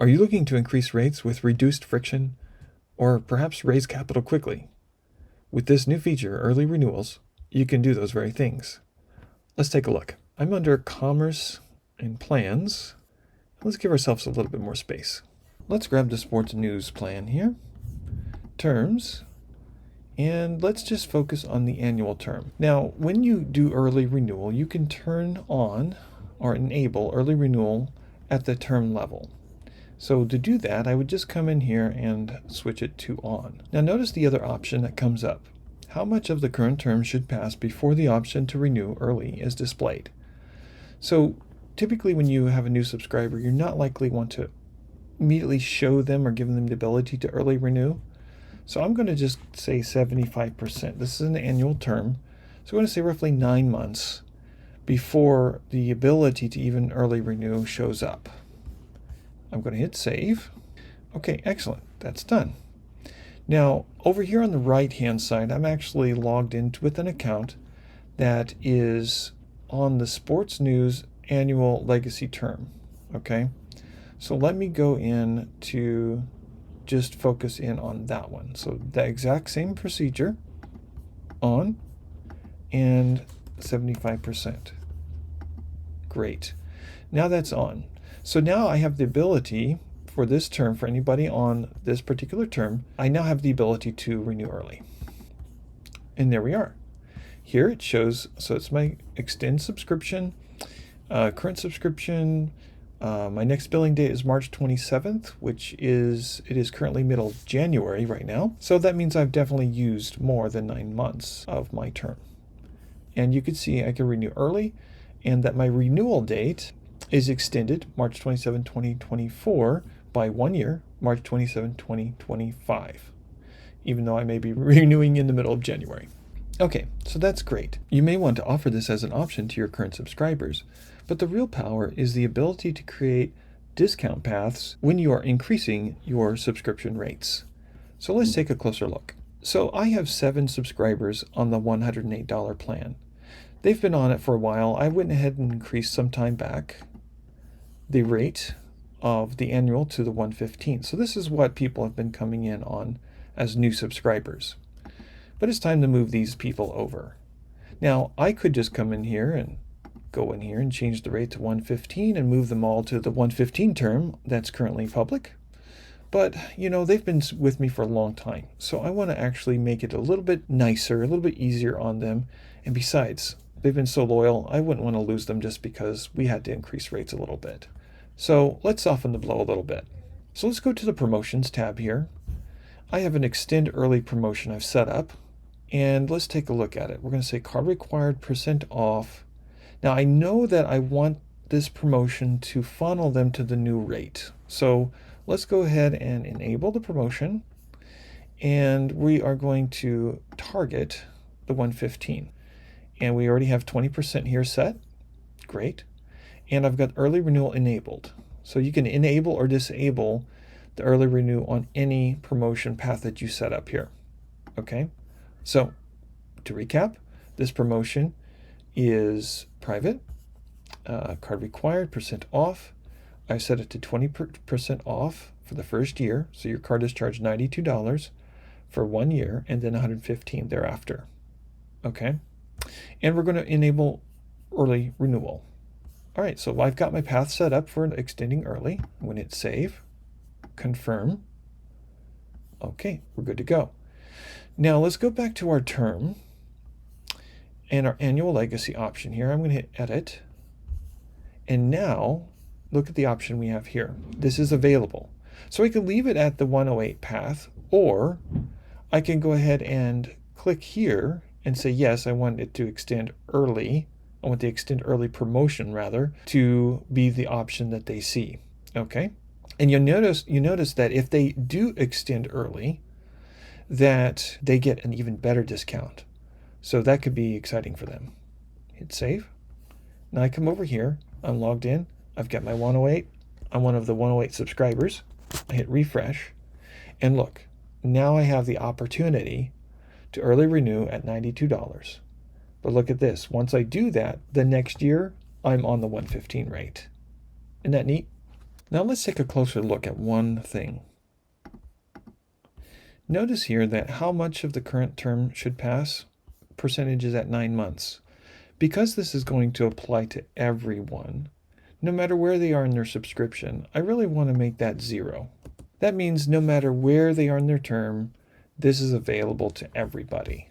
Are you looking to increase rates with reduced friction, or perhaps raise capital quickly? With this new feature, Early Renewals, you can do those very things. Let's take a look. I'm under Commerce and Plans. Let's give ourselves a little bit more space. Let's grab the sports news plan here. Terms. And let's just focus on the annual term. Now, when you do early renewal, you can turn on or enable early renewal at the term level. So to do that, I would just come in here and switch it to on. Now notice the other option that comes up. How much of the current term should pass before the option to renew early is displayed? So typically when you have a new subscriber, you're not likely want to immediately show them or give them the ability to early renew. So I'm going to just say 75%. This is an annual term. So I'm going to say roughly 9 months before the ability to even early renew shows up. I'm going to hit save. Okay, excellent. That's done. Now, over here on the right-hand side, I'm actually logged in with an account that is on the Sports News Annual Legacy Term. Okay, so let me go in to just focus in on that one. So the exact same procedure, on, and 75%. Great. Now that's on. So now I have the ability for this term, for anybody on this particular term, I now have the ability to renew early. And there we are. Here it shows, so it's my extend subscription, current subscription. My next billing date is March 27th, which it is currently middle of January right now. So that means I've definitely used more than 9 months of my term. And you can see I can renew early, and that my renewal date is extended March 27, 2024 by 1 year, March 27, 2025, even though I may be renewing in the middle of January. Okay, so that's great. You may want to offer this as an option to your current subscribers, but the real power is the ability to create discount paths when you are increasing your subscription rates. So let's take a closer look. So I have 7 subscribers on the $108 plan. They've been on it for a while. I went ahead and increased some time back the rate of the annual to the 115. So this is what people have been coming in on as new subscribers. But it's time to move these people over. Now, I could just come in here and go in here and change the rate to 115 and move them all to the 115 term that's currently public. But, you know, they've been with me for a long time. So I want to actually make it a little bit nicer, a little bit easier on them. And besides, they've been so loyal, I wouldn't want to lose them just because we had to increase rates a little bit. So let's soften the blow a little bit. So let's go to the promotions tab here. I have an extend early promotion I've set up, and let's take a look at it. We're going to say card required % off. Now I know that I want this promotion to funnel them to the new rate. So let's go ahead and enable the promotion, and we are going to target the 115. And we already have 20% here set. Great. And I've got early renewal enabled. So you can enable or disable the early renew on any promotion path that you set up here. Okay. So to recap, this promotion is private, card required, % off. I set it to 20% off for the first year. So your card is charged $92 for 1 year and then $115 thereafter. Okay. And we're going to enable early renewal. All right, so I've got my path set up for extending early. I'm going to hit save, confirm. Okay, we're good to go. Now let's go back to our term and our annual legacy option here. I'm going to hit edit. And now look at the option we have here. This is available. So I can leave it at the 108 path, or I can go ahead and click here and say, yes, I want it to extend early. I want the extend early promotion rather to be the option that they see. Okay. And you notice that if they do extend early, that they get an even better discount. So that could be exciting for them. Hit save. Now I come over here, I'm logged in, I've got my 108, I'm one of the 108 subscribers. I hit refresh, and look, now I have the opportunity to early renew at $92. But look at this, once I do that, the next year, I'm on the 115 rate. Isn't that neat? Now let's take a closer look at one thing. Notice here that how much of the current term should pass? Percentage is at 9 months. Because this is going to apply to everyone, no matter where they are in their subscription, I really want to make that 0. That means no matter where they are in their term, this is available to everybody.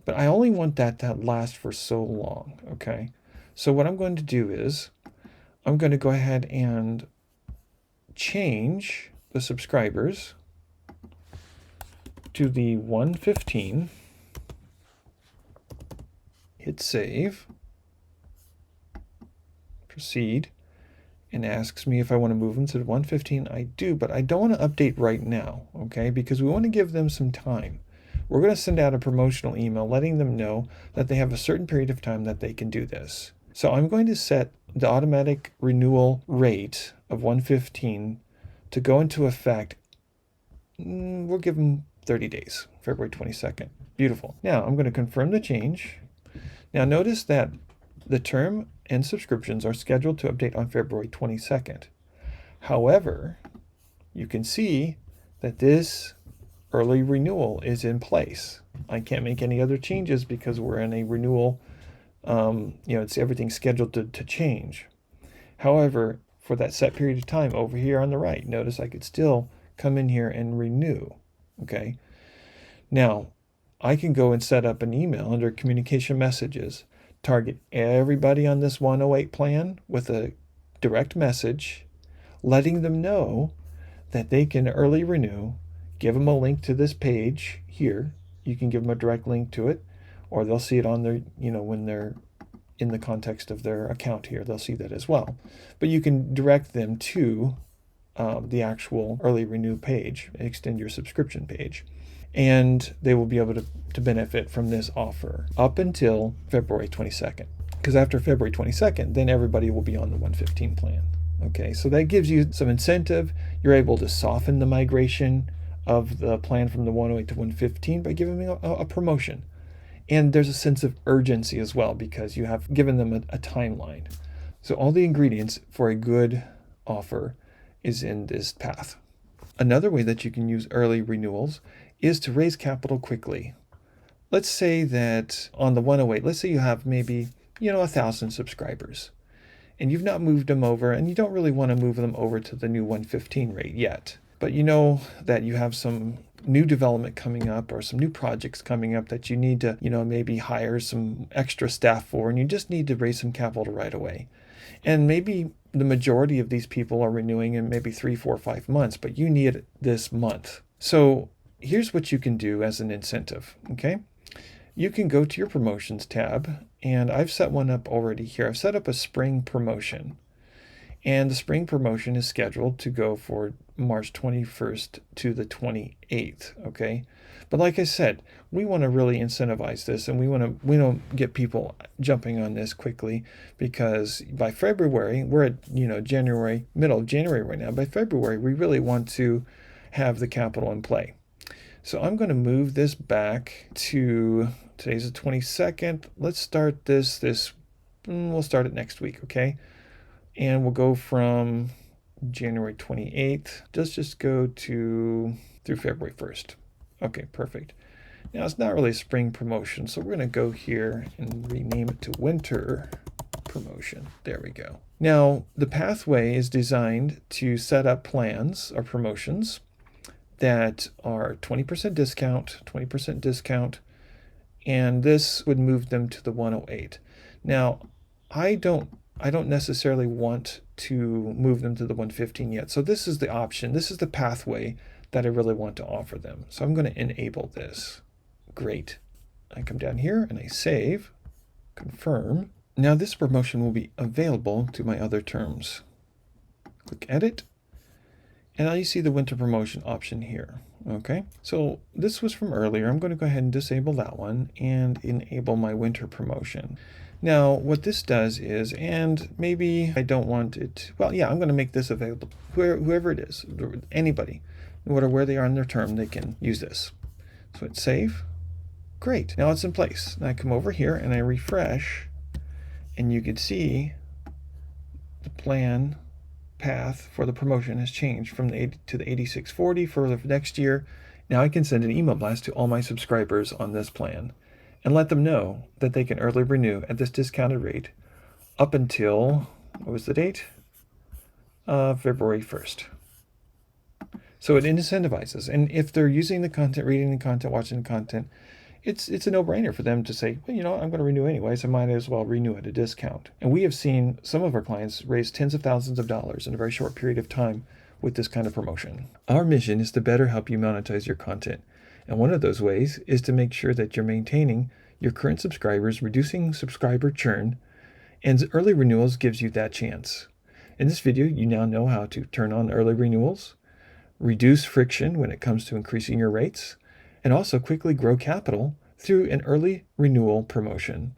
But I only want that to last for so long, okay? So what I'm going to do is I'm going to go ahead and change the subscribers to the 115, hit save, proceed, and asks me if I want to move them to the 115. I do, but I don't want to update right now, okay? Because we want to give them some time. We're going to send out a promotional email letting them know that they have a certain period of time that they can do this. So I'm going to set the automatic renewal rate of 115 to go into effect. We'll give them 30 days, February 22nd. Beautiful. Now I'm going to confirm the change. Now notice that the term and subscriptions are scheduled to update on February 22nd. However, you can see that this early renewal is in place. I can't make any other changes because we're in a renewal. It's everything's scheduled to change. However, for that set period of time over here on the right, notice I could still come in here and renew. Okay. Now, I can go and set up an email under communication messages, target everybody on this 108 plan with a direct message, letting them know that they can early renew, give them a link to this page here. You can give them a direct link to it, or they'll see it on their, when they're in the context of their account here, they'll see that as well. But you can direct them to the actual early renew page, extend your subscription page, and they will be able to benefit from this offer up until February 22nd. Because after February 22nd, then everybody will be on the 115 plan. Okay, so that gives you some incentive. You're able to soften the migration of the plan from the 108 to 115 by giving them a promotion. And there's a sense of urgency as well because you have given them a timeline. So all the ingredients for a good offer is in this path. Another way that you can use early renewals is to raise capital quickly. Let's say that on the 108, let's say you have maybe 1,000 subscribers and you've not moved them over and you don't really want to move them over to the new 115 rate yet. But you know that you have some new development coming up or some new projects coming up that you need to, maybe hire some extra staff for, and you just need to raise some capital right away. And maybe the majority of these people are renewing in maybe 3, 4, 5 months, but you need it this month. So here's what you can do as an incentive, okay? You can go to your promotions tab, and I've set one up already here. I've set up a spring promotion. And the spring promotion is scheduled to go for March 21st to the 28th, okay? But like I said, we want to really incentivize this, and we don't get people jumping on this quickly, because by February, we're at January, middle of January right now. By February, we really want to have the capital in play. So I'm going to move this back to today's the 22nd. Let's start we'll start it next week, okay? And we'll go from January 28th. Let's just go through February 1st. Okay, perfect. Now it's not really a spring promotion, so we're going to go here and rename it to winter promotion. There we go. Now the pathway is designed to set up plans or promotions that are 20% discount, and this would move them to the 108. Now, I don't necessarily want to move them to the 115 yet. So this is the option. This is the pathway that I really want to offer them. So I'm going to enable this. Great. I come down here and I save, confirm. Now this promotion will be available to my other terms. Click edit. And now you see the winter promotion option here. Okay, so this was from earlier. I'm going to go ahead and disable that one and enable my winter promotion. Now, what this does is, and maybe I don't want it, well, yeah, I'm going to make this available. Whoever it is, anybody, no matter where they are in their term, they can use this. So hit save. Great, now it's in place. Now I come over here and I refresh, and you can see the plan path for the promotion has changed from the 80 to the 8640 for the next year. Now I can send an email blast to all my subscribers on this plan and let them know that they can early renew at this discounted rate up until, what was the date? February 1st. So it incentivizes. And if they're using the content, reading the content, watching the content, it's a no-brainer for them to say, well, I'm going to renew anyways. I might as well renew at a discount. And we have seen some of our clients raise tens of thousands of dollars in a very short period of time with this kind of promotion. Our mission is to better help you monetize your content. And one of those ways is to make sure that you're maintaining your current subscribers, reducing subscriber churn, and early renewals gives you that chance. In this video, you now know how to turn on early renewals, reduce friction when it comes to increasing your rates, and also quickly grow capital through an early renewal promotion.